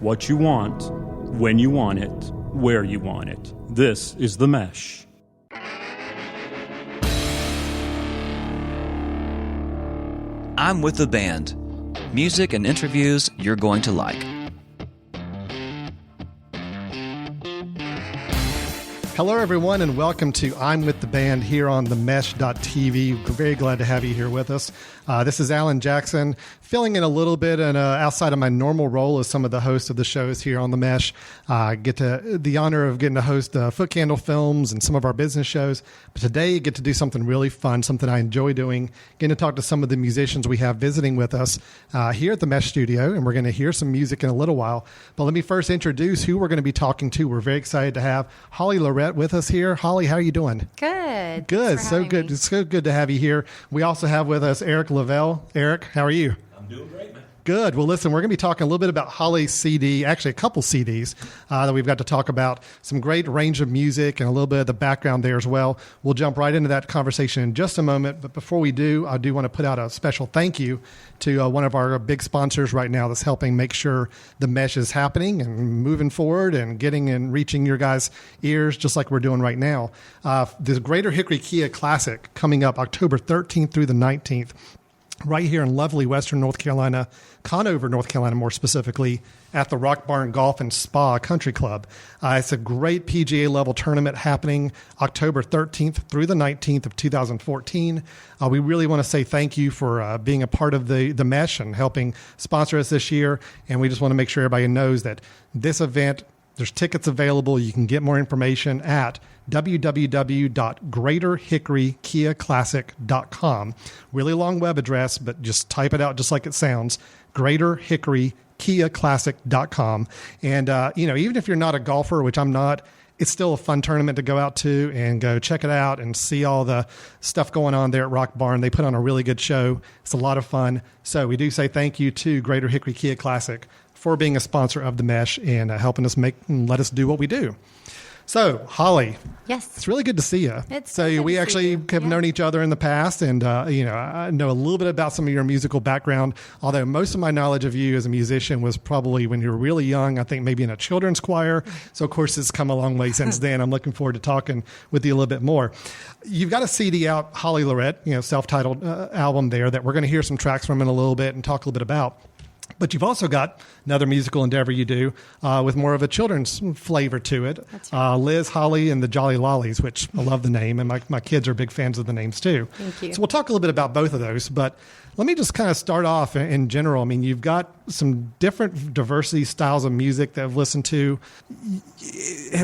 what you want, when you want it, where you want it. This is The Mesh. I'm with the band. Music and interviews you're going to like. Hello, everyone, and welcome to I'm With the Band here on themesh.tv. Very glad to have you here with us. This is Alan Jackson, filling in a little bit and outside of my normal role as some of the hosts of the shows here on The Mesh. Get the honor of getting to host Foot Candle Films and some of our business shows. But today, you get to do something really fun, something I enjoy doing, getting to talk to some of the musicians we have visiting with us here at the Mesh Studio, and we're going to hear some music in a little while. But let me first introduce who we're going to be talking to. We're very excited to have Holly Lorette with us here. Holly, how are you doing? Good. Good. So good. It's so good to have you here. We also have with us Eric Lavelle. Eric, how are you? I'm doing great, man. Good. Well, listen, we're going to be talking a little bit about Holly's CD, actually a couple CDs that we've got to talk about. Some great range of music and a little bit of the background there as well. We'll jump right into that conversation in just a moment. But before we do, I do want to put out a special thank you to one of our big sponsors right now that's helping make sure the Mesh is happening and moving forward and getting and reaching your guys' ears just like we're doing right now. The Greater Hickory Kia Classic coming up October 13th through the 19th. Right here in lovely Western North Carolina, Conover, North Carolina, more specifically, at the Rock Barn Golf and Spa Country Club. It's a great PGA level tournament happening October 13th through the 19th of 2014. We really want to say thank you for being a part of the Mesh and helping sponsor us this year. And we just want to make sure everybody knows that this event, there's tickets available. You can get more information at www.greaterhickorykiaclassic.com. Really long web address, but just type it out just like it sounds. greaterhickorykiaclassic.com. And, even if you're not a golfer, which I'm not, it's still a fun tournament to go out to and go check it out and see all the stuff going on there at Rock Barn. They put on a really good show. It's a lot of fun. So we do say thank you to Greater Hickory Kia Classic for being a sponsor of the Mesh and helping us let us do what we do. So, Holly. Yes. It's really good to see you. We actually have known each other in the past, and, I know a little bit about some of your musical background, although most of my knowledge of you as a musician was probably when you were really young, I think maybe in a children's choir. So, of course, it's come a long way since then. I'm looking forward to talking with you a little bit more. You've got a CD out, Holly Lorette, self-titled album there that we're going to hear some tracks from in a little bit and talk a little bit about. But you've also got another musical endeavor you do with more of a children's flavor to it. That's right. Liz, Holly, and the Jolly Lollies, which I love the name, and my kids are big fans of the names too. Thank you. So we'll talk a little bit about both of those, but let me just kind of start off in general. I mean, you've got some different diversity styles of music that I've listened to.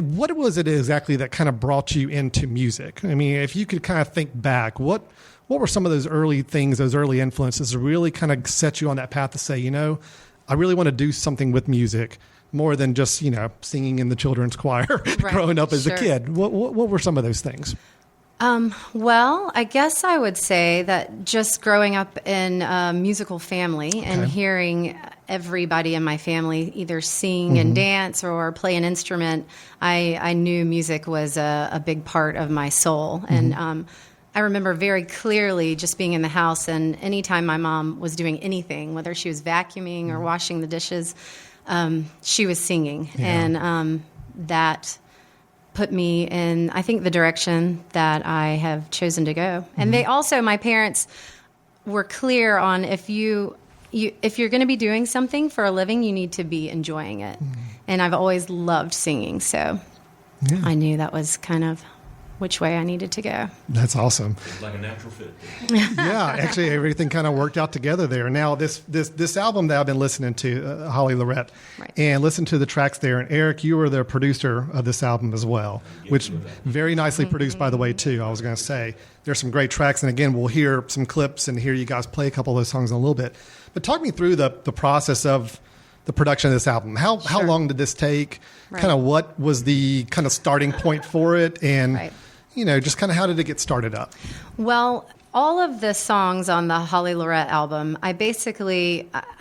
What was it exactly that kind of brought you into music? I mean, if you could kind of think back, what were some of those early things, those early influences that really kind of set you on that path to say, I really want to do something with music more than just, singing in the children's choir growing up as a kid? What were some of those things? Well, I guess I would say that just growing up in a musical family and hearing everybody in my family either sing and dance or play an instrument, I knew music was a big part of my soul. And I remember very clearly just being in the house, and anytime my mom was doing anything, whether she was vacuuming or washing the dishes, she was singing. Yeah. And that put me in, I think, the direction that I have chosen to go. And they also, my parents were clear on if you're going to be doing something for a living, you need to be enjoying it. And I've always loved singing, so I knew that was kind of which way I needed to go. That's awesome. It's like a natural fit. Yeah, actually everything kind of worked out together there. Now this album that I've been listening to, Holly Lorette, and listen to the tracks there. And Eric, you were the producer of this album as well, which very nicely produced, by the way, too. I was going to say there's some great tracks, and again, we'll hear some clips and hear you guys play a couple of those songs in a little bit. But talk me through the process of the production of this album. How long did this take? Kind of what was the kind of starting point for it, and just kind of how did it get started up? Well, all of the songs on the Holly Lorette album, I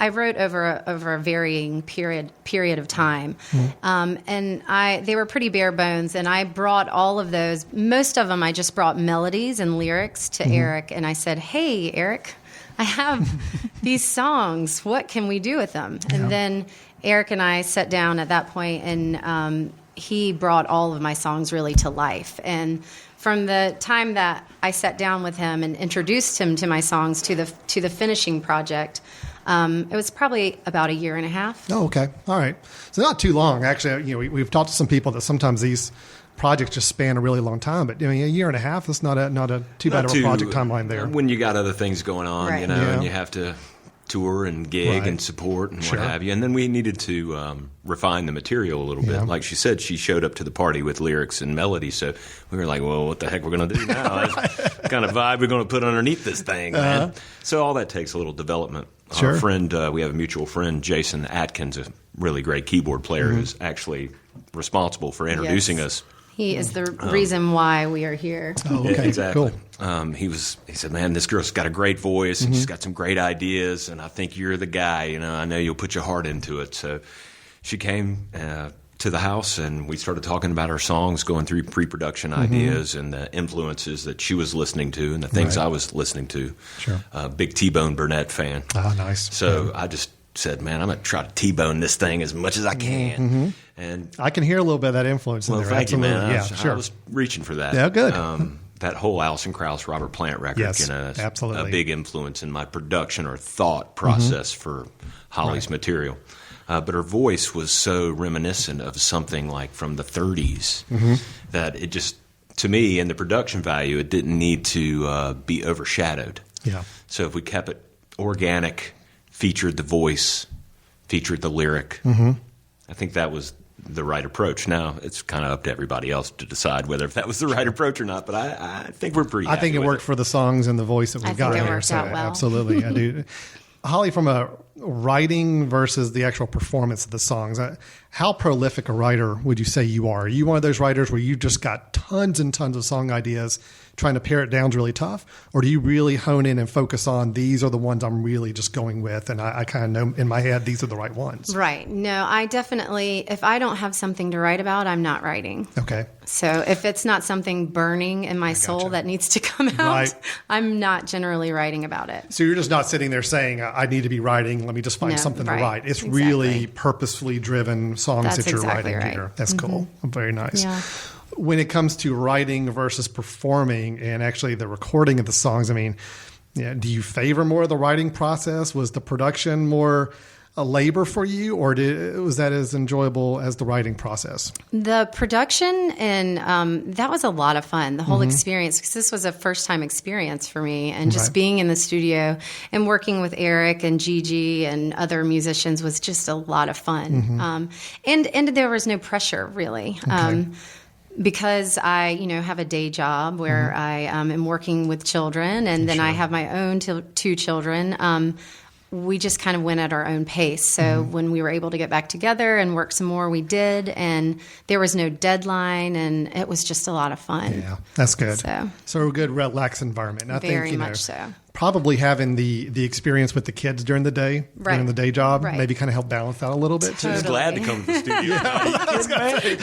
wrote over a varying period of time, and they were pretty bare bones. And I brought all of those. Most of them, I just brought melodies and lyrics to Eric, and I said, "Hey, Eric, I have these songs. What can we do with them? And then Eric and I sat down at that point, and he brought all of my songs really to life. And from the time that I sat down with him and introduced him to my songs to the finishing project, it was probably about a year and a half. Oh, okay. All right. So not too long. Actually, we've talked to some people that sometimes these projects just span a really long time, but a year and a half, that's not a too bad of a project timeline there. When you got other things going on, Right. and you have to tour and gig and support and what have you. And then we needed to refine the material a little bit. Like she said, she showed up to the party with lyrics and melody, so we were like, well, what the heck we're going to do now? What kind of vibe we're going to put underneath this thing, man? So all that takes a little development. Sure. Our friend, we have a mutual friend, Jason Atkins, a really great keyboard player who's actually responsible for introducing us. He is the reason why we are here. Oh, okay. Yeah, exactly. Cool. He said, man, this girl's got a great voice and she's got some great ideas, and I think you're the guy. I know you'll put your heart into it. So she came to the house, and we started talking about our songs, going through pre-production ideas and the influences that she was listening to and the things I was listening to. Sure. Big T-Bone Burnett fan. Oh, nice. So I just said, man, I'm going to try to T-bone this thing as much as I can. And I can hear a little bit of that influence in there. thank you, man. Absolutely. I was reaching for that. Yeah, good. That whole Alison Krauss, Robert Plant record, Yes, is absolutely. a big influence in my production or thought process for Holly's material. But her voice was so reminiscent of something like from the 30s that it just, to me, in the production value, it didn't need to be overshadowed. Yeah. So if we kept it organic, featured the voice, featured the lyric, I think that was the right approach. Now, it's kind of up to everybody else to decide whether if that was the right approach or not, but I think we're pretty happy I think it with worked for the songs and the voice that we've I got think it here. worked So out well. absolutely, I do. Holly, from a writing versus the actual performance of the songs, how prolific a writer would you say you are? Are you one of those writers where you just got tons and tons of song ideas, trying to pare it down is really tough? Or do you really hone in and focus on these are the ones I'm really just going with, and I kind of know in my head these are the right ones? Right. No, I definitely, if I don't have something to write about, I'm not writing. Okay. So if it's not something burning in my soul that needs to come out, Right. I'm not generally writing about it. So you're just not sitting there saying, I need to be writing, let me just find No, something right. to write. It's Exactly. really purposefully driven songs That's that you're exactly writing right. here. That's cool. Very nice. Yeah. When it comes to writing versus performing and actually the recording of the songs, I mean, do you favor more of the writing process? Was the production more a labor for you, or was that as enjoyable as the writing process? The production, and that was a lot of fun, the whole experience, because this was a first-time experience for me. And just Right. being in the studio and working with Eric and Gigi and other musicians was just a lot of fun. And there was no pressure, really. Because I, have a day job where I am working with children, and then I have my own two children. We just kind of went at our own pace. So when we were able to get back together and work some more, we did. And there was no deadline, and it was just a lot of fun. Yeah, that's good. So a good relaxed environment. I Very think, much so. Probably having the experience with the kids during the day, Right. during the day job, Right. maybe kind of help balance that a little bit too. Just glad to come to the studio.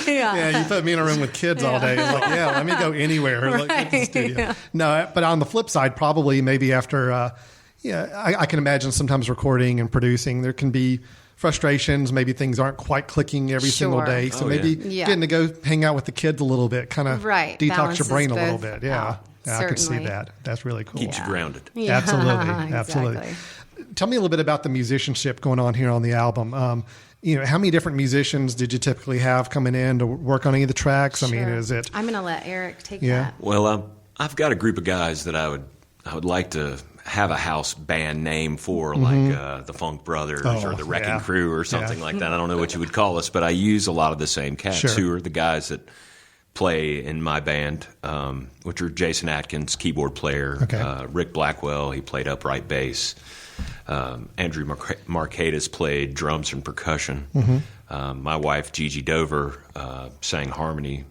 Yeah, you put me in a room with kids all day. It's like, let me go anywhere. Like, get to the studio. Yeah. No, but on the flip side, probably maybe after, I can imagine sometimes recording and producing, there can be frustrations. Maybe things aren't quite clicking every single Sure. day. So Oh, maybe yeah. getting to go hang out with the kids a little bit, kind of Right. detox your Balances brain a little both bit. Yeah. out. Yeah, I could see Certainly. that. That's really cool. Keeps you grounded. Yeah, Absolutely. Absolutely. exactly. Tell me a little bit about the musicianship going on here on the album. How many different musicians did you typically have coming in to work on any of the tracks? I mean, Sure. is it? I'm going to let Eric take Yeah. that. Well, I've got a group of guys that I would like to have a house band name for, like the Funk Brothers or the Wrecking Crew or something like that. I don't know what you would call us, but I use a lot of the same cats who are the guys that play in my band, which are Jason Atkins, keyboard player, Rick Blackwell, he played upright bass, Andrew Markadis played drums and percussion. My wife, Gigi Dover, sang harmony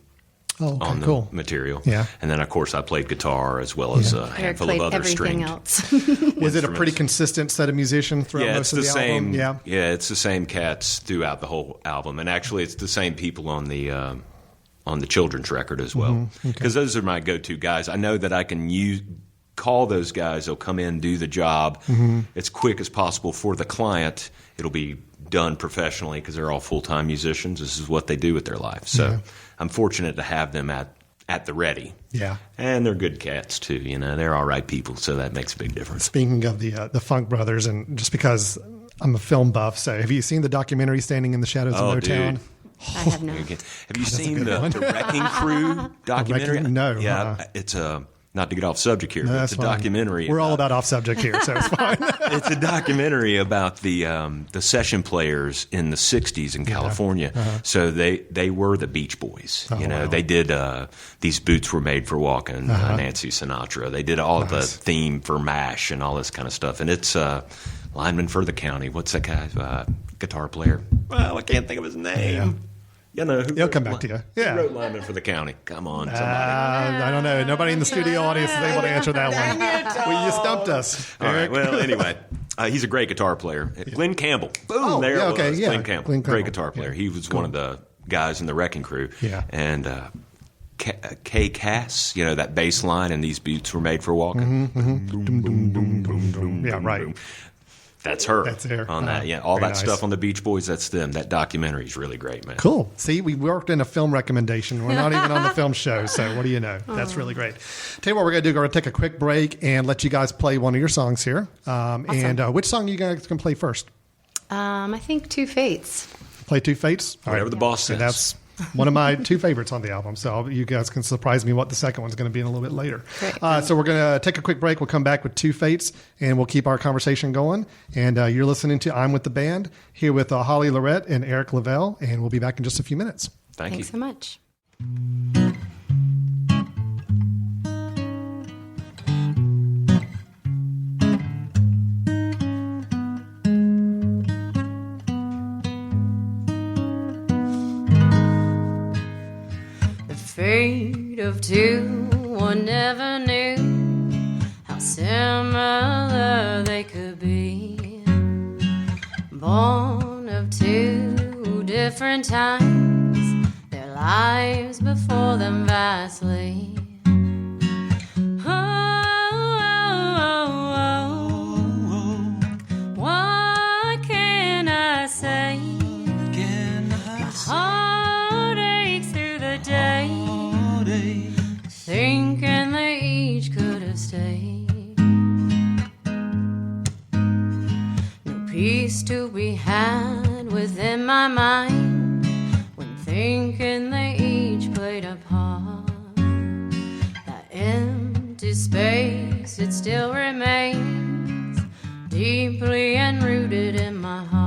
on the material. Yeah. And then, of course, I played guitar as well as a Eric handful played of other everything stringed else. Was it a pretty consistent set of musicians throughout yeah, most it's of the the same. album? Yeah, it's the same cats throughout the whole album, and actually, it's the same people on the children's record as well. Because those are my go-to guys. I know that I can call those guys. They'll come in, do the job as quick as possible for the client. It'll be done professionally because they're all full-time musicians. This is what they do with their life. So I'm fortunate to have them at the ready. Yeah. And they're good cats, too. You know, they're all right people, so that makes a big difference. Speaking of the Funk Brothers, and just because I'm a film buff, so have you seen the documentary Standing in the Shadows of Motown? Dude. I have not. Have you seen the Wrecking Crew documentary? No. Yeah, it's not to get off subject here, No, but it's a documentary. We're all about off subject here, so it's fine. It's a documentary about the session players in the '60s in California. So they were the Beach Boys. Wow. They did These Boots Were Made for Walking, Nancy Sinatra. They did all the theme for MASH and all this kind of stuff. And it's lineman for the county. What's that guy's guitar player? Well, I can't think of his name. Yeah. You know, He'll come back to you. Yeah. Who wrote lineman for the county? Come on, somebody. I don't know. Nobody in the studio audience is able to answer that one. Well, you stumped us. All right. Well, anyway, he's a great guitar player. Glenn Campbell. Boom, there it was. Glenn Campbell. Great guitar player. He was one of the guys in the Wrecking Crew. Yeah. And Kay Cass, that bass line, and These Boots Were Made for Walking. Yeah, right. That's her. That's her. On that. Yeah, all that nice. stuff on the Beach Boys, that's them. That documentary is really great, man. Cool. See, we worked in a film recommendation. We're not even on the film show, so what do you know? That's really great. Tell you what we're going to do. We're going to take a quick break and let you guys play one of your songs here. Awesome. And which song are you guys going to play first? I think Two Fates. Play Two Fates? All Whatever the boss says. And that's one of my two favorites on the album. So you guys can surprise me what the second one's going to be in a little bit later. Great. So we're going to take a quick break. We'll come back with Two Fates, and we'll keep our conversation going. And you're listening to I'm With the Band, here with Holly Lorette and Eric Lavelle, and we'll be back in just a few minutes. Thank you Thanks so much. Fate of two, one never knew how similar they could be. Born of two different times, their lives before them vastly. What can I say? My heart aches through the day, thinking they each could have stayed. No peace to be had within my mind when thinking they each played a part. That empty space, it still remains deeply enrooted in my heart.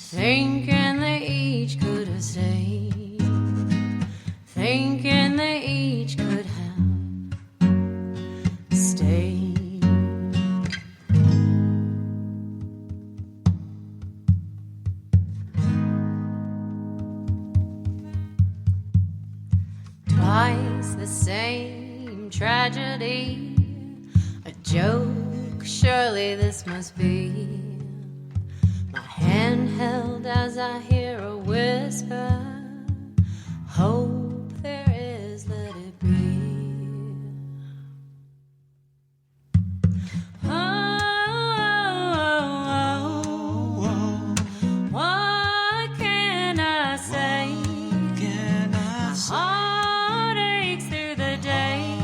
Thinking they each could have stayed, thinking they each could have stayed. Twice the same tragedy, a joke, surely this must be. Hand held as I hear a whisper, hope there is, let it be. What can I say? My heart aches through the day,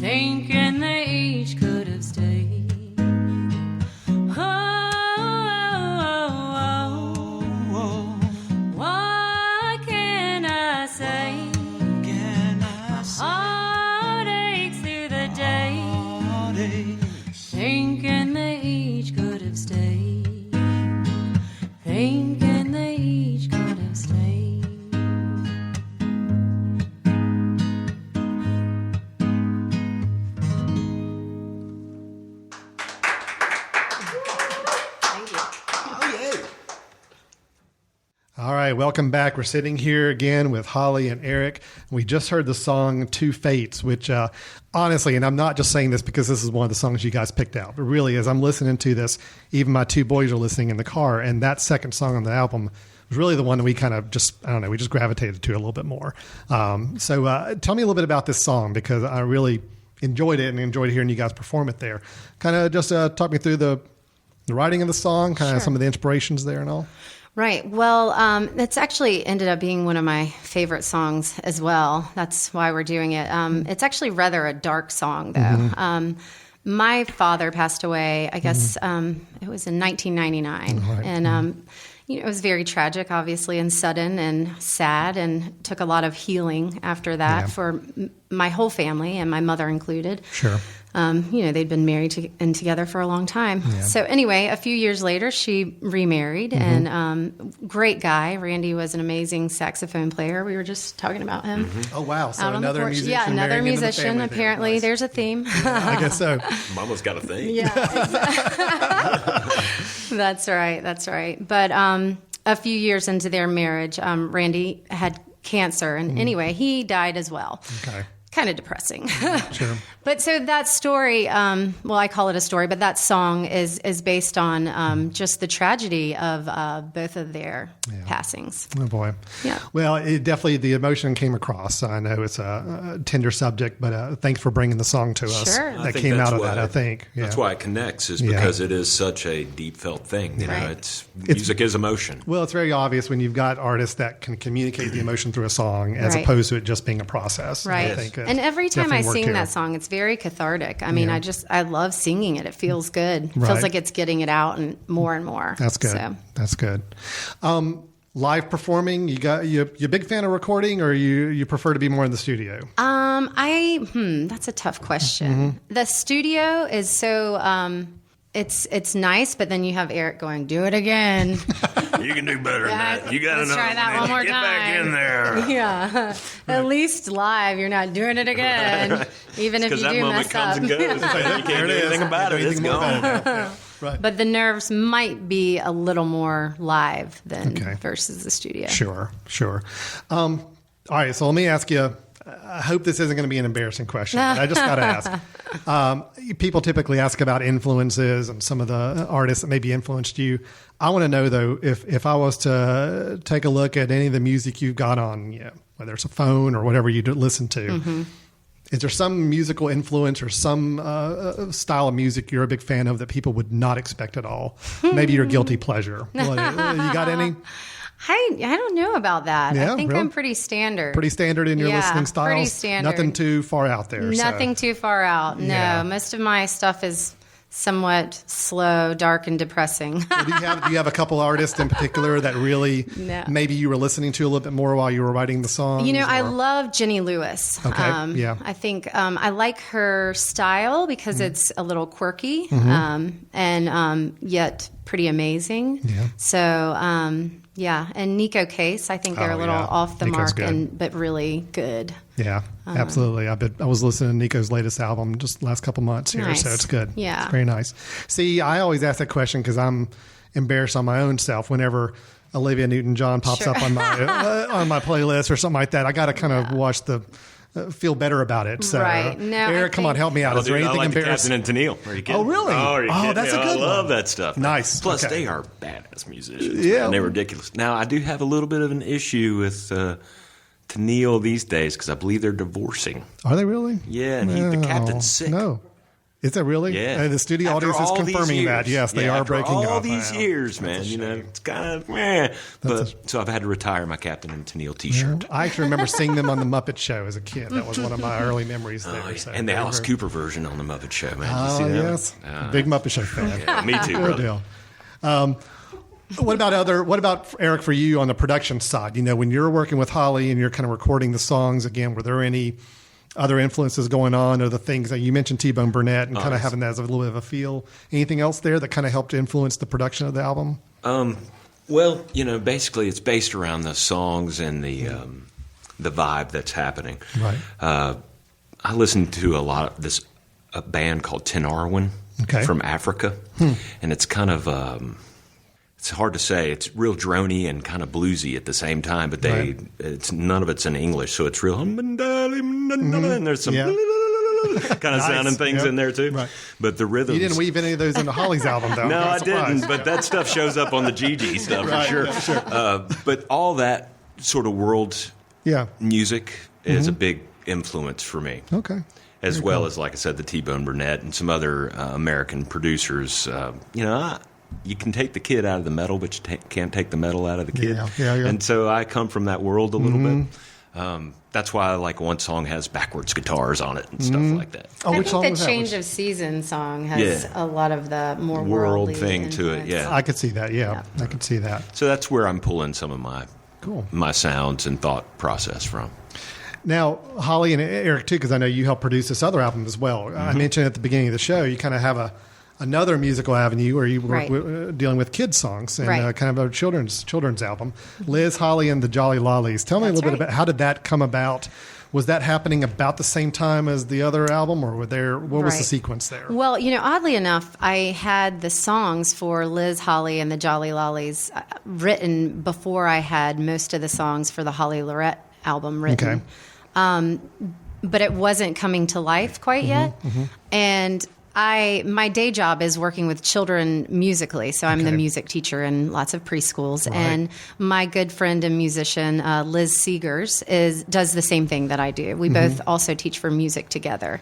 thinking they each could have stayed. All right, welcome back. We're sitting here again with Holly and Eric. We just heard the song Two Fates, which honestly, and I'm not just saying this because this is one of the songs you guys picked out, but really as I'm listening to this, even my two boys are listening in the car, and that second song on the album was really the one that we kind of just, I don't know, we just gravitated to a little bit more. So tell me a little bit about this song, because I really enjoyed it and enjoyed hearing you guys perform it there. Kind of just talk me through the writing of the song, kind of some of the inspirations there and all. Right. Well, it's actually ended up being one of my favorite songs as well. That's why we're doing it. It's actually rather a dark song, though. Mm-hmm. My father passed away, I guess it was in 1999. Right. And, it was very tragic, obviously, and sudden and sad, and took a lot of healing after that for my whole family, and my mother included. Sure. They'd been married and together for a long time. Yeah. So anyway, a few years later, she remarried, and great guy. Randy was an amazing saxophone player. We were just talking about him. Mm-hmm. Oh, wow. So another musician. Yeah, another musician. Apparently, nice. There's a theme. Yeah, I guess so. Mama's got a theme. Yeah, exactly. That's right. But a few years into their marriage, Randy had cancer. And anyway, he died as well. Okay. Kind of depressing. Sure. But so that story, I call it a story, but that song is based on just the tragedy of both of their passings. Oh, boy. Yeah. Well, the emotion came across. I know it's a tender subject, but thanks for bringing the song to us. Sure. That came out of that, I think. Yeah. That's why it connects, is because it is such a deep felt thing. You know, music is emotion. Well, it's very obvious when you've got artists that can communicate the emotion through a song as opposed to it just being a process. Right. I think and every time I sing that song, it's very cathartic. I mean, I love singing it. It feels good. It feels like it's getting it out and more. That's good. So. That's good. Live performing, you a big fan of recording, or you prefer to be more in the studio? That's a tough question. Mm-hmm. The studio is so it's nice, but then you have Eric going, "Do it again." You can do better than that. You got to know. Try that one more Get time. back in there. Yeah. At least live, you're not doing it again, even if you do mess up. Comes and goes. You can't do anything about it. It's gone. Right. But the nerves might be a little more live than versus the studio. Sure. All right, so let me ask you. I hope this isn't going to be an embarrassing question, but I just got to ask. People typically ask about influences and some of the artists that maybe influenced you. I want to know, though, if I was to take a look at any of the music you've got on, whether it's a phone or whatever you listen to, is there some musical influence or some style of music you're a big fan of that people would not expect at all? Maybe your guilty pleasure. You got any? I don't know about that. Yeah, I think really? I'm pretty standard. Pretty standard in your listening styles? Pretty standard. Nothing too far out there. Nothing too far out. No, most of my stuff is somewhat slow, dark, and depressing. Well, do you have a couple artists in particular that really maybe you were listening to a little bit more while you were writing the songs? I love Jenny Lewis. Okay, I think I like her style because it's a little quirky and yet pretty amazing. Yeah. So, and Nico Case, I think they're a little off the Nico's mark, but really good. Yeah, absolutely. I was listening to Nico's latest album just the last couple months here, so it's good. Yeah. It's very nice. See, I always ask that question because I'm embarrassed on my own self whenever Olivia Newton-John pops up on my playlist or something like that. I got to kind of watch feel better about it. So, right. No, Eric, come on, help me out. Is there anything embarrassing? Captain and Tennille. Are you kidding? Oh, really? Oh, that's a good one. I love that stuff. Nice. Plus, they are badass musicians. Yeah. Man. They're ridiculous. Now, I do have a little bit of an issue with Tennille these days because I believe they're divorcing. Are they really? Yeah, and the captain's sick. No. Is that really? Yeah. The studio audience is confirming that. Yes, they are breaking up. All these years, man. It's kind of so I've had to retire my Captain and Tennille T-shirt. Yeah. I actually remember seeing them on the Muppet Show as a kid. That was one of my early memories there. Yeah. And the Alice Cooper version on the Muppet Show, man. Oh, yes. Big Muppet Show fan. Yeah, me too, brother. What about Eric, for you on the production side? When you're working with Holly and you're kind of recording the songs again, were there any other influences going on, or the things that you mentioned, T-Bone Burnett, and kind of having that as a little bit of a feel? Anything else there that kind of helped influence the production of the album? Well, basically it's based around the songs and the vibe that's happening. Right. I listened to a band called Tenarwan from Africa, and it's kind of it's hard to say. It's real drony and kind of bluesy at the same time, but it's none of it's in English, so it's real. And there's some kind of sounding things in there too. Right. But the rhythms. You didn't weave any of those into Holly's album, though. No, I didn't. But that stuff shows up on the Gigi stuff for sure. Yeah, sure. But all that sort of world music is a big influence for me. Okay. As well as, like I said, the T-Bone Burnett and some other American producers. You can take the kid out of the metal, but you can't take the metal out of the kid. Yeah. And so I come from that world a little bit. That's why like one song has backwards guitars on it and stuff like that. I think the Change of Season song has a lot of the more world thing to it. Yeah, I could see that. Yeah, I could see that. So that's where I'm pulling some of my sounds and thought process from. Now, Holly and Eric too, because I know you helped produce this other album as well. I mentioned at the beginning of the show, you kind of have another musical avenue where you work dealing with kids' songs and kind of a children's album. Liz, Holly, and the Jolly Lollies. Tell me a little bit about how did that come about? Was that happening about the same time as the other album, or what was the sequence there? Well, oddly enough, I had the songs for Liz, Holly, and the Jolly Lollies written before I had most of the songs for the Holly Lorette album written. Okay. But it wasn't coming to life quite yet. And my day job is working with children musically, so I'm the music teacher in lots of preschools. Right. And my good friend and musician, Liz Seegers, does the same thing that I do. We both also teach for music together.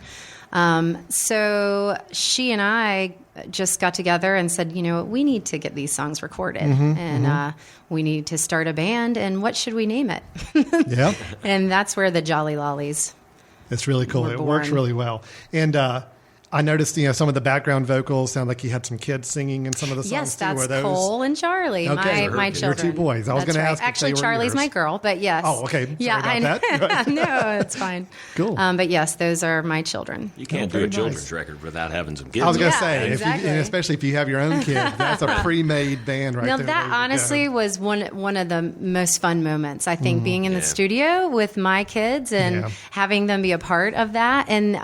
So she and I just got together and said, we need to get these songs recorded, and we need to start a band, and what should we name it? Yeah. And that's where the Jolly Lollies. It's really cool. It works really well. And I noticed, some of the background vocals sound like you had some kids singing in some of the songs. Yes, too. that's Were those... Cole and Charlie, my children. Your two boys. I was going to ask. Actually, Charlie's my girl, but yes. Oh, okay. Sorry about that. No, it's fine. Cool. But yes, those are my children. You can't do a children's record without having some kids. I was going to say, exactly. especially if you have your own kids, that's a pre-made band right there. Now, that honestly was one of the most fun moments, I think, being in the studio with my kids and having them be a part of that. And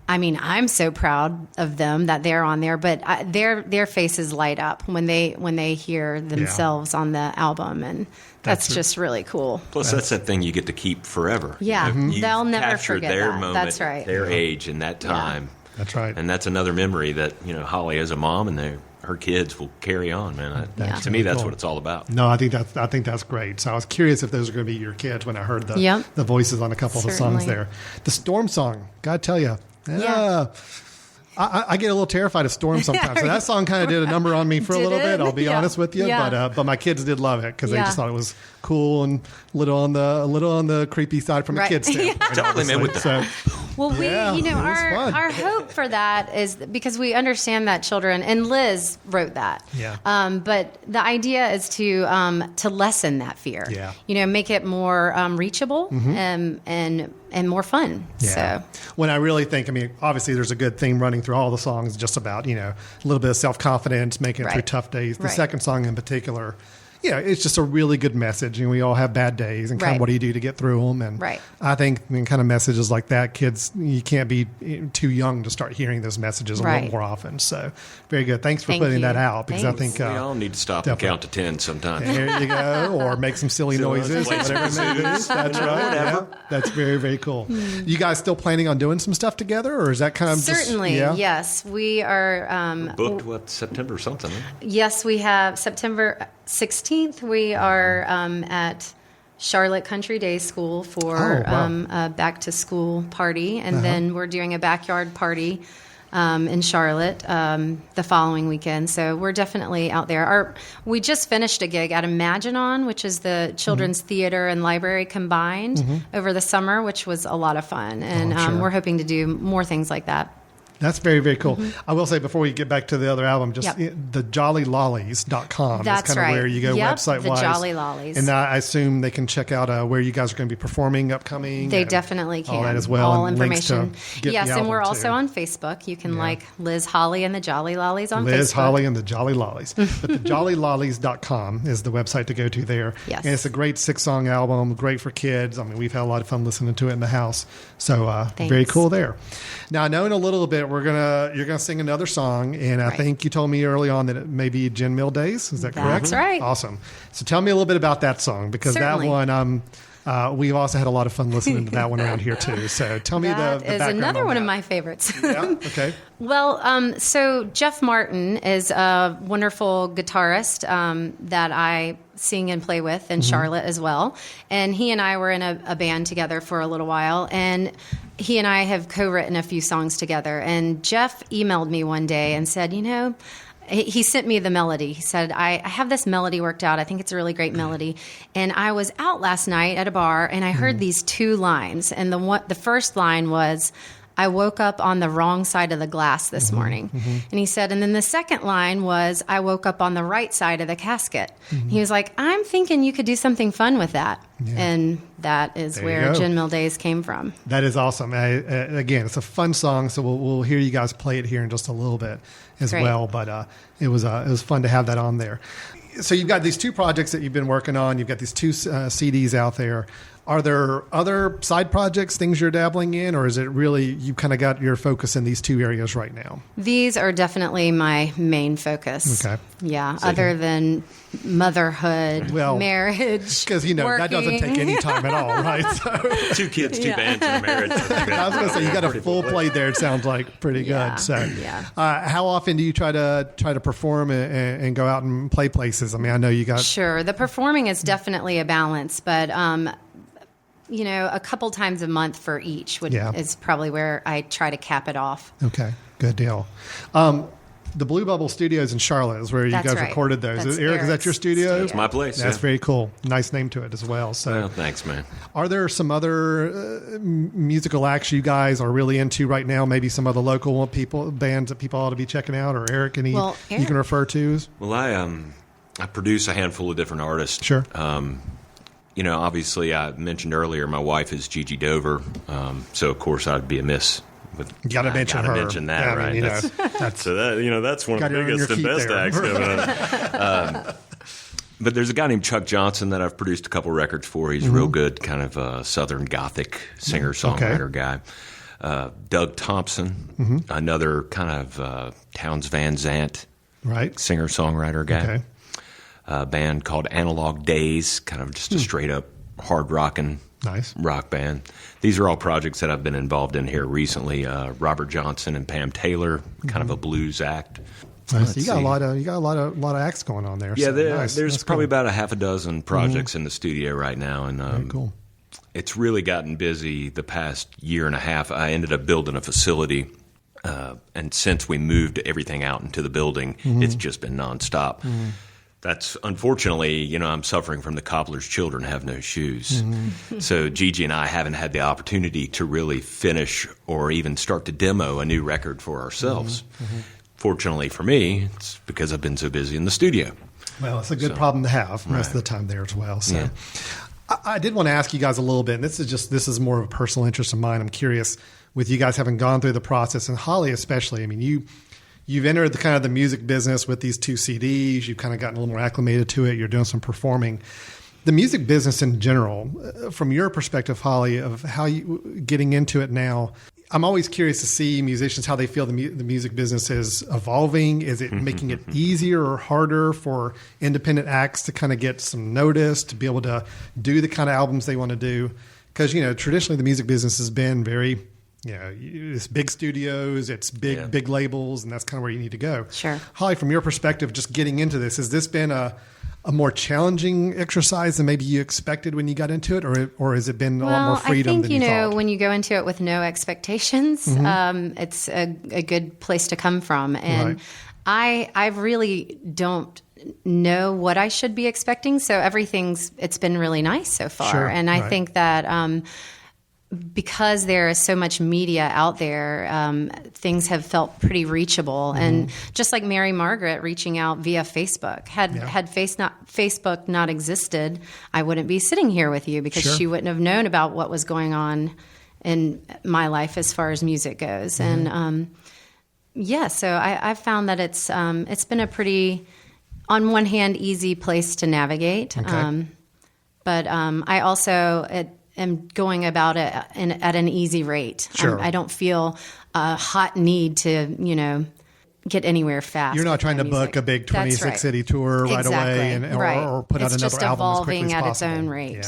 I'm so proud of them that they're on there, but their faces light up when they hear themselves on the album, and that's just really cool. Plus, that's that thing you get to keep forever. Yeah, they'll never forget their that. moment, that's right. Their age and that time. Yeah. That's right. And that's another memory that Holly as a mom and her kids will carry on, man. To me, that's what it's all about. No, I think that's great. So I was curious if those are going to be your kids when I heard the voices on a couple of the songs there. The Storm song, gotta tell you. Yeah. I get a little terrified of storms sometimes. So that song kind of did a number on me for a little bit. I'll be honest with you, but my kids did love it because they just thought it was cool and a little on the creepy side from a kid's standpoint. Totally, man. With well, our hope for that is because we understand that children, and Liz wrote that. Yeah. But the idea is to lessen that fear. Yeah. Make it more reachable and more fun. Yeah. So when I really think, obviously there's a good theme running through all the songs, just about a little bit of self-confidence, making it through tough days. The second song in particular. It's just a really good message. We all have bad days, and kind of what do you do to get through them? And I think kind of messages like that, kids, you can't be too young to start hearing those messages a little more often. So very good. Thanks for putting that out, because I think we all need to stop and count to 10 sometimes. There you go, or make some silly noises, whatever it may be. That's right. Whatever. Yeah. That's very, very cool. You guys still planning on doing some stuff together, or is that kind of certainly? Yes, we are booked. September something? Huh? Yes, we have September 16th. We are at Charlotte Country Day School for a back to school party, and then we're doing a backyard party in Charlotte the following weekend. So we're definitely out there. We just finished a gig at Imaginon, which is the children's theater and library combined over the summer, which was a lot of fun, and we're hoping to do more things like that. That's very, very cool. I will say, before we get back to the other album, just the jollylollies.com That's is kind of where you go website-wise. The Jolly Lollies. And I assume they can check out where you guys are going to be performing upcoming. They definitely can. All that as well. All and information. Yes, and we're also on Facebook. You can like Liz, Holly, and the Jolly Lollies on Facebook. Liz, Holly, and the Jolly Lollies. But the jollylollies.com is the website to go to there. Yes. And it's a great 6-song album, great for kids. We've had a lot of fun listening to it in the house. So very cool there. Now, knowing a little bit, that you're gonna sing another song, and I think you told me early on that it may be Gin Mill Days. Is that correct? That's right. Awesome. So tell me a little bit about that song, because Certainly. that one, we've also had a lot of fun listening to that one around here too. So tell me the That is another one of my favorites. Yeah. Okay. Well, so Jeff Martin is a wonderful guitarist that I sing and play with in Charlotte as well. And he and I were in a band together for a little while. And he and I have co-written a few songs together. And Jeff emailed me one day and said, he sent me the melody. He said, I have this melody worked out. I think it's a really great melody. And I was out last night at a bar, and I heard these two lines. And the first line was, I woke up on the wrong side of the glass this morning. And he said, and then the second line was, I woke up on the right side of the casket. He was like, I'm thinking you could do something fun with that. Yeah. And that is there where Gin Mill Days came from. That is awesome. Again, it's a fun song, so we'll hear you guys play it here in just a little bit as well. But it was fun to have that on there. So you've got these two projects that you've been working on. You've got these two CDs out there. Are there other side projects, things you're dabbling in, or is it really you kind of got your focus in these two areas right now? These are definitely my main focus. Okay. Yeah, other than motherhood, marriage. Because, that doesn't take any time at all, right? So, 2 kids, 2 bands, and a marriage. I was going to say, you got a full plate there. It sounds like pretty good. So, how often do you try to perform and go out and play places? I mean, I know you got... Sure. The performing is definitely a balance, but... a couple times a month for each is probably where I try to cap it off. Okay, good deal. The Blue Bubble Studios in Charlotte is where you guys recorded those. That's Eric, is that your studio? It's my place. That's very cool. Nice name to it as well. So, well, thanks, man. Are there some other musical acts you guys are really into right now? Maybe some other local bands that people ought to be checking out, or Eric, any you can refer to? Well, I produce a handful of different artists. Sure. Obviously, I mentioned earlier, my wife is Gigi Dover, so of course I'd be amiss. You got to mention her. Mention that, right? That's one of the biggest and best acts coming up. But there's a guy named Chuck Johnson that I've produced a couple records for. He's real good, kind of a Southern Gothic singer-songwriter guy. Doug Thompson, another kind of Townes Van Zandt singer-songwriter guy. Okay. A band called Analog Days, kind of just a straight-up hard-rocking rock band. These are all projects that I've been involved in here recently. Robert Johnson and Pam Taylor, kind of a blues act. Nice. You got a lot of acts going on there. Yeah, there's probably about a half a dozen projects in the studio right now, and very cool. It's really gotten busy the past year and a half. I ended up building a facility, and since we moved everything out into the building, it's just been nonstop. That's unfortunately, I'm suffering from the cobbler's children have no shoes. So Gigi and I haven't had the opportunity to really finish or even start to demo a new record for ourselves. Fortunately for me, it's because I've been so busy in the studio. Well, it's a good problem to have most of the time there as well. So I did want to ask you guys a little bit, and this is more of a personal interest of mine. I'm curious, with you guys having gone through the process, and Holly especially, I mean, You've entered the music business with these two CDs. You've kind of gotten a little more acclimated to it. You're doing some performing. The music business in general, from your perspective, Holly, of how you getting into it now, I'm always curious to see musicians, how they feel the music business is evolving. Is it making it easier or harder for independent acts to kind of get some notice, to be able to do the kind of albums they want to do? Because, traditionally the music business has been very... it's big studios, it's big labels, and that's kind of where you need to go. Sure. Holly, from your perspective, just getting into this, has this been a more challenging exercise than maybe you expected when you got into it, or has it been a lot more freedom than you thought? I think, when you go into it with no expectations, it's a good place to come from. And I really don't know what I should be expecting, so it's been really nice so far. Sure. And I think that... because there is so much media out there, things have felt pretty reachable. And just like Mary Margaret reaching out via Facebook, had Facebook not existed, I wouldn't be sitting here with you because she wouldn't have known about what was going on in my life as far as music goes. And so I've found that it's been a pretty, on one hand, easy place to navigate. Okay. But I also... am going about it at an easy rate. Sure. I don't feel a hot need to, get anywhere fast. You're not trying to music. book a big 26 That's right. city tour right away Right. or put out It's another just album as quickly evolving as at its possible. own rate.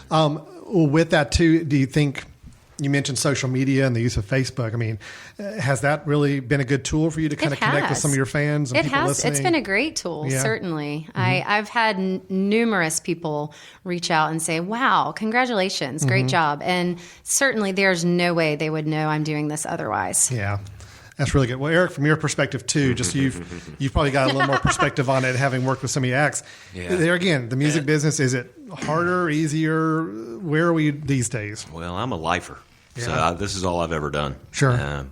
Yeah. With that too, do you think you mentioned social media and the use of Facebook? I mean, has that really been a good tool for you to kind of connect with some of your fans and people listening? It's been a great tool, Yeah. certainly. I've had numerous people reach out and say, wow, congratulations, great job. And certainly there's no way they would know I'm doing this otherwise. Yeah. That's really good. Well, Eric, from your perspective too, just you've probably got a little more perspective on it, having worked with some of your acts. Yeah. There again, the music business, is it harder, easier? Where are we these days? Well, I'm a lifer, Yeah. so this is all I've ever done. Sure.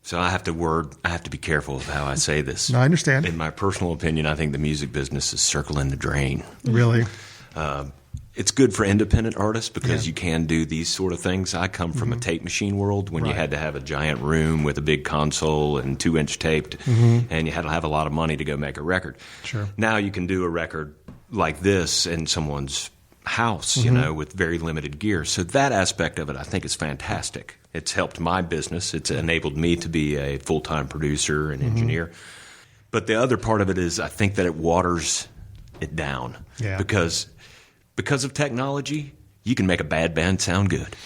So I have to be careful of how I say this. No, I understand. In my personal opinion, I think the music business is circling the drain. Really? It's good for independent artists because you can do these sort of things. I come from a tape machine world when you had to have a giant room with a big console and 2-inch taped, and you had to have a lot of money to go make a record. Sure. Now you can do a record like this in someone's house, with very limited gear. So that aspect of it, I think, is fantastic. It's helped my business. It's enabled me to be a full-time producer and engineer. But the other part of it is I think that it waters it down. Yeah. Because of technology, you can make a bad band sound good.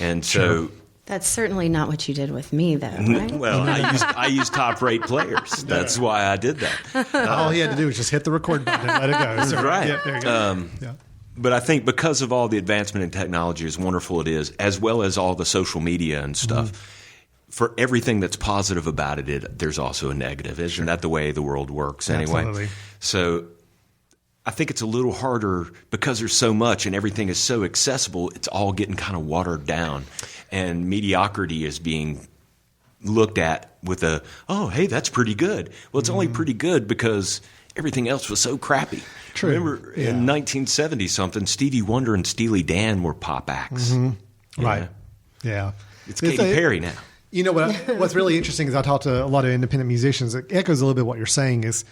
And so... That's certainly not what you did with me, though, right? Well, I used top-rate players. That's why I did that. All he had to do was just hit the record button and let it go. So, Right. Yeah, there you go. Yeah. But I think because of all the advancement in technology, as wonderful it is, as well as all the social media and stuff, for everything that's positive about it, there's also a negative. Isn't that the way the world works anyway? Absolutely. So I think it's a little harder because there's so much and everything is so accessible, it's all getting kind of watered down. And mediocrity is being looked at with hey, that's pretty good. Well, it's only pretty good because everything else was so crappy. True. Remember, in 1970-something, Stevie Wonder and Steely Dan were pop acts. Right. Yeah. It's Katy Perry now. You know what's really interesting is I talk to a lot of independent musicians. It echoes a little bit what you're saying is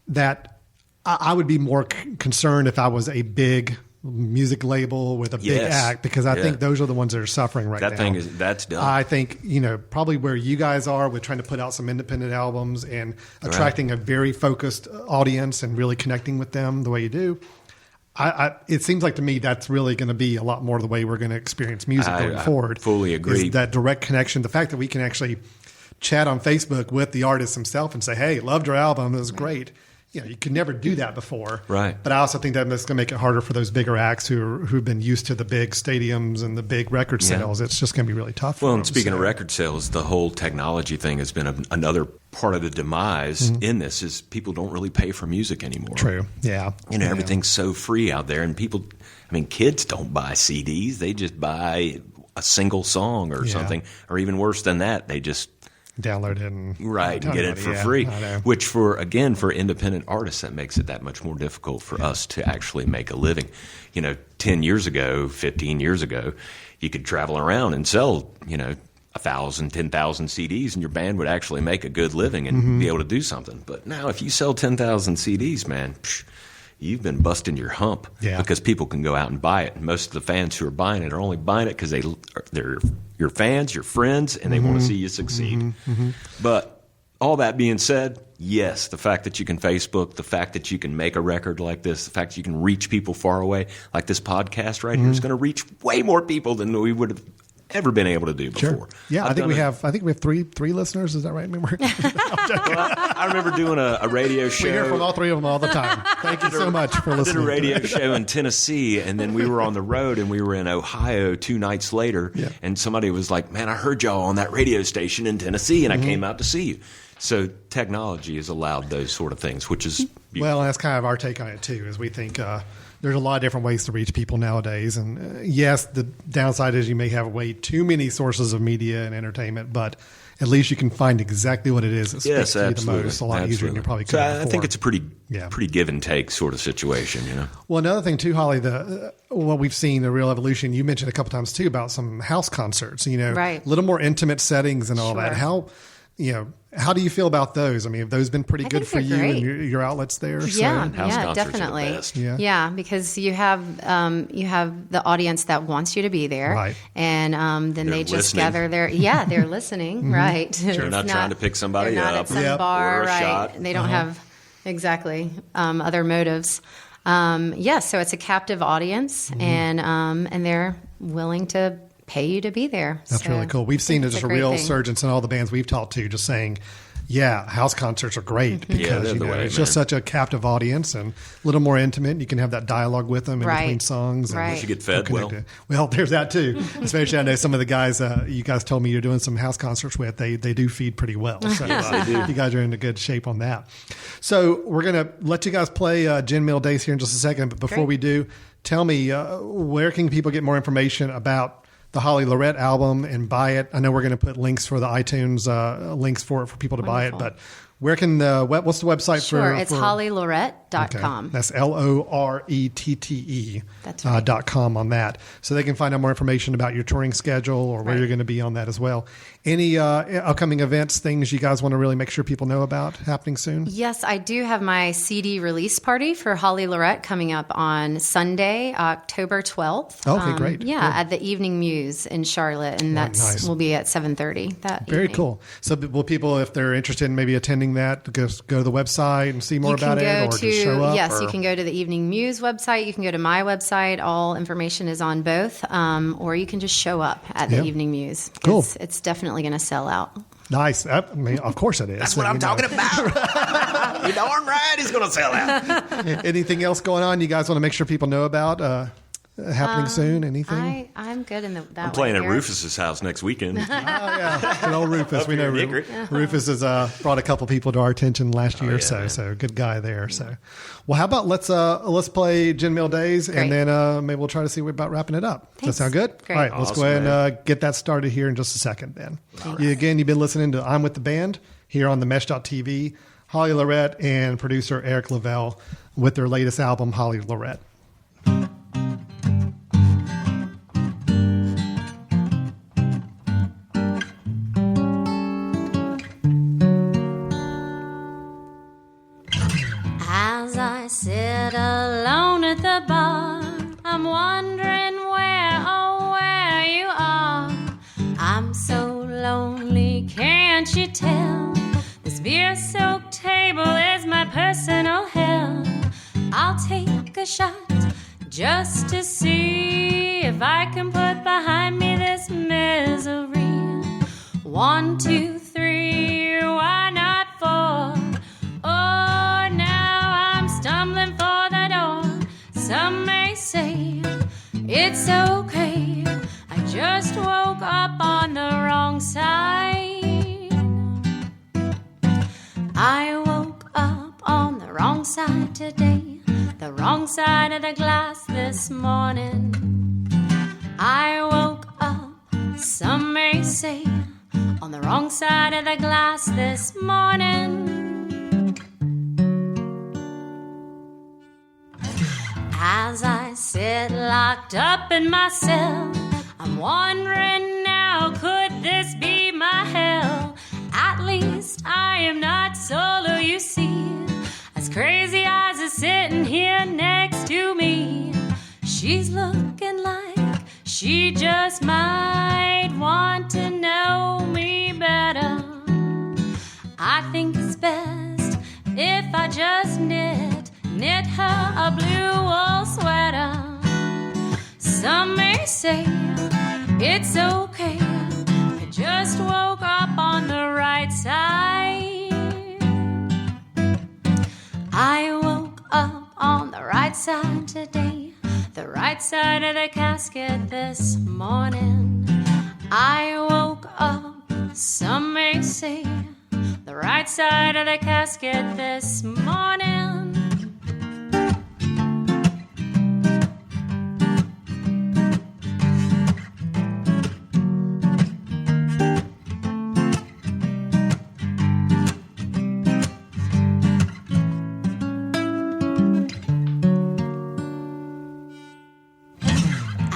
that I would be more concerned if I was a big music label with a big act, because I think those are the ones that are suffering right now. That's done. I think, probably where you guys are with trying to put out some independent albums and attracting a very focused audience and really connecting with them the way you do. It seems like to me that's really going to be a lot more of the way we're going to experience music going forward. I fully agree. Is that direct connection, the fact that we can actually chat on Facebook with the artist himself and say, hey, loved your album, it was great. You could never do that before. Right. But I also think that that's going to make it harder for those bigger acts who've been used to the big stadiums and the big record sales. It's just going to be really tough for them. Well, and speaking of record sales, the whole technology thing has been another part of the demise in this is people don't really pay for music anymore. True. Yeah. Everything's so free out there, and kids don't buy CDs. They just buy a single song or something, or even worse than that, they just download it and get it for free, which for independent artists, that makes it that much more difficult for us to actually make a living. 10 years ago, 15 years ago, you could travel around and sell 1,000, 10,000 CDs and your band would actually make a good living and be able to do something. But now if you sell 10,000 CDs, man, you've been busting your hump because people can go out and buy it. And most of the fans who are buying it are only buying it because they're your fans, your friends, and they want to see you succeed. But all that being said, yes, the fact that you can Facebook, the fact that you can make a record like this, the fact that you can reach people far away, like this podcast right here is going to reach way more people than we would have ever been able to do before. Sure. Yeah, I think we have three listeners. Is that right? I remember doing a radio show. We hear from all three of them all the time. Thank you so much for listening. I did a radio show in Tennessee, and then we were on the road, and we were in Ohio 2 nights later, and somebody was like, man, I heard y'all on that radio station in Tennessee, and I came out to see you. So technology has allowed those sort of things, which is beautiful. Well, that's kind of our take on it, too, is we think there's a lot of different ways to reach people nowadays. And yes, the downside is you may have way too many sources of media and entertainment, but at least you can find exactly what it is that speaks to you the most. A lot easier than you probably could before. I think it's a pretty give and take sort of situation, Well, another thing too, Holly, what we've seen, the real evolution, you mentioned a couple times too about some house concerts, right. A little more intimate settings and all that. How, How do you feel about those? I mean, have those been pretty good for you and your outlets there? Yeah, House concerts definitely. are the best. Yeah, because you have the audience that wants you to be there, right? And then they're they just listening. gather there. Yeah, they're listening, right? They're not trying to pick somebody they're not up at some bar, or a right? shot. They don't have exactly other motives. So it's a captive audience, and they're willing to pay you to be there. That's really cool. We've seen just a real surge in all the bands we've talked to, just saying, yeah, house concerts are great because it's just such a captive audience and a little more intimate. You can have that dialogue with them in between songs. And you get fed well. Well, there's that too. Especially I know some of the guys you guys told me you're doing some house concerts with. They do feed pretty well. So you guys are in a good shape on that. So we're going to let you guys play Gin Mill Days here in just a second. But before we do, tell me where can people get more information about the Holly Lorette album and buy it? I know we're going to put links for the iTunes links for people to buy it, but where can what's the website for? Sure, it's hollylorette.com. Okay. That's LORETTE. That's right. .com on that. So they can find out more information about your touring schedule or where you're going to be on that as well. Any upcoming events, things you guys want to really make sure people know about happening soon? Yes, I do have my CD release party for Holly Lorette coming up on Sunday, October 12th. Okay, great. Yeah, cool. at the Evening Muse in Charlotte, and will be at 7:30 that Very evening. cool. So will people, if they're interested in maybe attending that, go to the website and see more about it, or just show up? Yes, you can go to the Evening Muse website. You can go to my website. All information is on both. Or you can just show up at the Evening Muse. Cool. It's definitely going to sell out. Nice. I mean, of course it is. That's what I'm talking about. You're darn right he's going to sell out. Anything else going on you guys want to make sure people know about happening soon? Anything? I'm good in that I'm playing way at here. Rufus's house next weekend. Good old Rufus. We know here Rufus has brought a couple people to our attention last year or so. man. So good guy there. So, well, how about let's play Gin Mill Days, and then maybe we'll try to see about wrapping it up. Does that sound good? Great. All right, let's go ahead and get that started here in just a second. Then, you've been listening to I'm with the Band here on the Mesh.tv. Holly Lorette and producer Eric Lavelle with their latest album, Holly Lorette. As I sit alone at the bar, I'm wondering where you are. I'm so lonely, can't you tell? This beer-soaked table is my personal hell. I'll take a shot just to see if I can put behind me this misery. 1, 2, 3, why not 4? Oh, now I'm stumbling for the door. Some may say it's okay, I just woke up on the wrong side. I woke up on the wrong side today, the wrong side of the glass this morning. I woke up, some may say, on the wrong side of the glass this morning. As I sit locked up in my cell, I'm wondering now, could this be my hell? At least I am not solo, you see, as Crazy Eyes is sitting here next to me. She's looking like she just might want to know me better. I think it's best if I just knit her a blue wool sweater. Some may say it's okay, I just woke up on the right side. I woke up on the right side today, the right side of the casket this morning. I woke up, some may say, the right side of the casket this morning.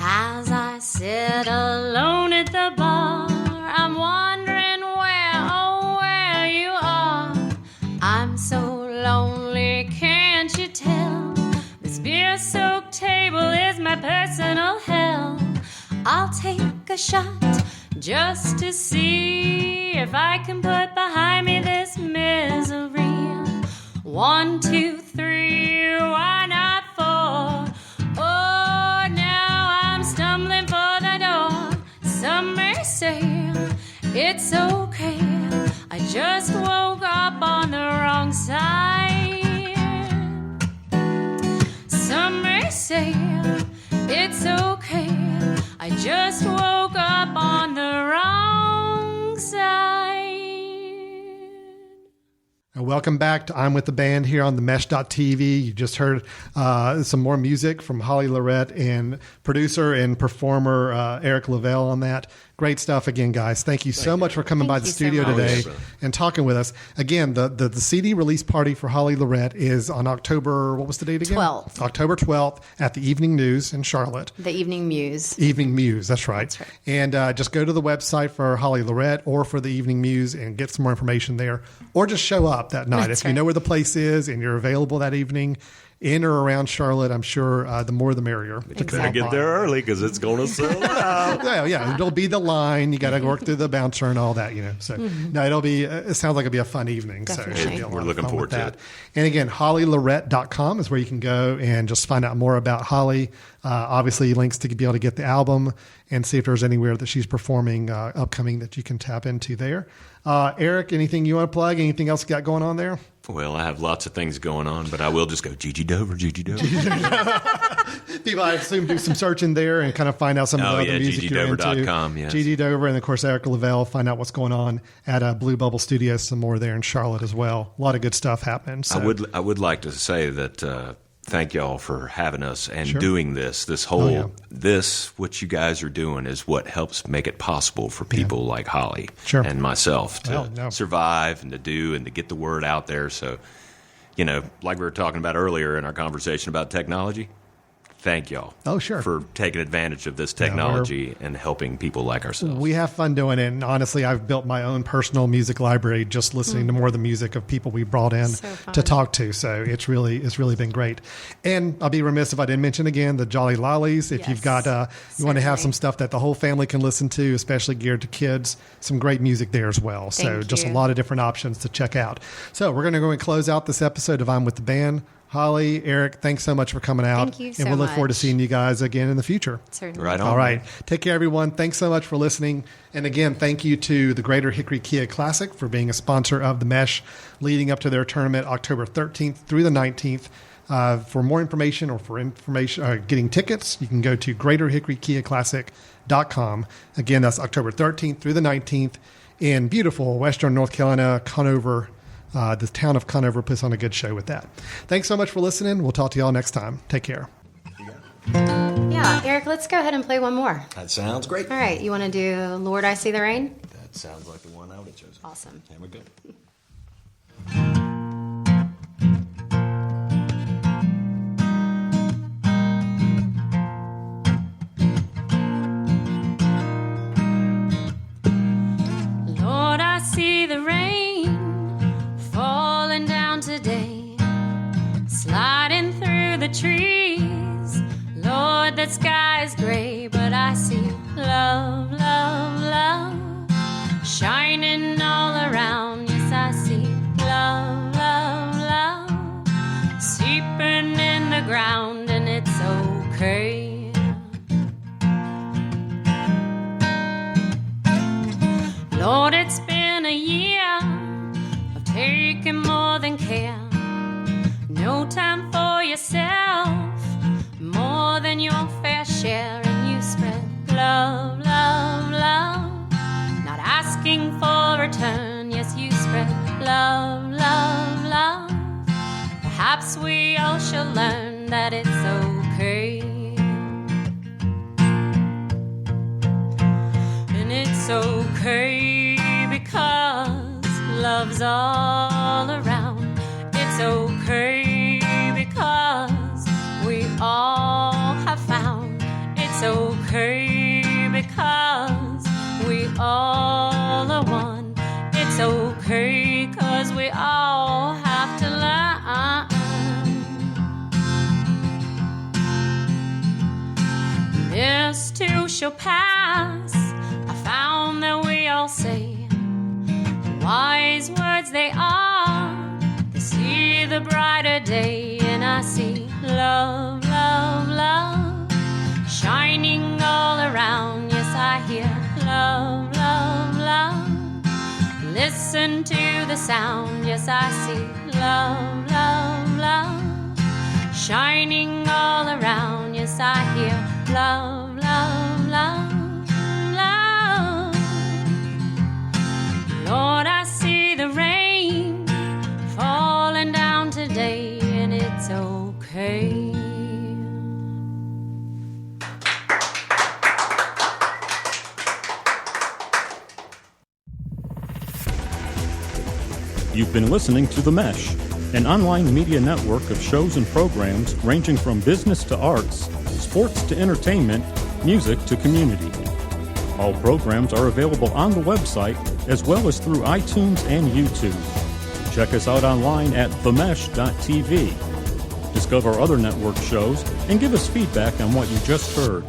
As I sit alone at the bar, I'm wondering where you this oak table is my personal hell. I'll take a shot just to see if I can put behind me this misery. 1, 2, 3, why not 4? Oh, now I'm stumbling for the door. Some may say it's okay, I just woke up on the wrong side. Some may say it's okay, I just woke up on the wrong side. And welcome back to I'm with the Band here on the Mesh.tv. You just heard some more music from Holly Lorette and producer and performer Eric Lavelle on that. Great stuff again, guys. Thank you so much for coming by the studio today and talking with us. Again, the CD release party for Holly Lorette is on October, what was the date again? 12th. October 12th at the Evening News in Charlotte. The Evening Muse. Evening Muse, that's right. That's right. And just go to the website for Holly Lorette or for the Evening Muse and get some more information there. Or just show up that night. That's if you know where the place is and you're available that evening in or around Charlotte, I'm sure the more the merrier. But you better get there early because it's going to sell out. Yeah, it'll be the line. You got to work through the bouncer and all that, you know. So, no, it'll be, it sounds like it'll be a fun evening. Definitely. So, it should be a lot We're of looking fun forward with to that. it. And again, hollylorette.com is where you can go and just find out more about Holly. Obviously, links to be able to get the album and see if there's anywhere that she's performing upcoming that you can tap into there. Eric, anything you want to plug? Anything else you got going on there? Well, I have lots of things going on, but I will just go Gigi Dover, Gigi Dover. People, I assume, do some searching there and kind of find out some of the other music you're into. GGDover.com, yes. GG Dover, and of course Eric Lavelle. Find out what's going on at Blue Bubble Studios, some more there in Charlotte as well. A lot of good stuff happening. So. I would like to say that thank y'all for having us and Sure. doing this. This whole what you guys are doing is what helps make it possible for people like Holly Sure. and myself to No. survive and to do and to get the word out there. So, you know, like we were talking about earlier in our conversation about technology. Thank y'all. Oh, sure. For taking advantage of this technology and helping people like ourselves. We have fun doing it, and honestly, I've built my own personal music library just listening to more of the music of people we brought in So fun. to talk to. So it's really been great. And I'll be remiss if I didn't mention again the Jolly Lollies. If you've got you want to have Certainly. some stuff that the whole family can listen to, especially geared to kids, some great music there as well. So Thank just a you. lot of different options to check out. So we're going to go and close out this episode of I'm with the Band. Holly, Eric, thanks so much for coming out. Thank you and so we'll look forward to much. seeing you guys again in the future. Certainly. Right on. All right. Take care, everyone. Thanks so much for listening. And again, thank you to the Greater Hickory Kia Classic for being a sponsor of the Mesh leading up to their tournament October 13th through the 19th. For more information or for information getting tickets, you can go to greaterhickorykiaclassic.com. Again, that's October 13th through the 19th in beautiful Western North Carolina, Conover. The town of Conover puts on a good show with that. Thanks so much for listening. We'll talk to y'all next time. Take care. Yeah, Eric, let's go ahead and play one more. That sounds great. All right, you want to do Lord, I See the Rain? That sounds like the one I would have chosen. Awesome. Here we go. Lord, I see the rain falling down today, sliding through the trees. Lord, the sky is gray, but I see love, love, love shining all around. Yes, I see love, love, love seeping in the ground, and it's okay. Lord, it's been a year of taking more than care. No time for yourself, more than your fair share. And you spread love, love, love, not asking for return. Yes, you spread love, love, love. Perhaps we all shall learn that it's okay. And it's okay because love's all around. It's okay because we all have found. It's okay because we all are one. It's okay because we all have to learn. shall pass. I found that we all say wise words they are. They see the brighter day, and I see love, love, love shining all around. Yes, I hear love, love, love. Listen to the sound. Yes, I see love, love, love shining all around. Yes, I hear love, love, love, love. Lord, I see the rain falling down today, and it's okay. You've been listening to The Mesh, an online media network of shows and programs ranging from business to arts, sports to entertainment, music to community. All programs are available on the website as well as through iTunes and YouTube. Check us out online at themesh.tv. Discover other network shows and give us feedback on what you just heard.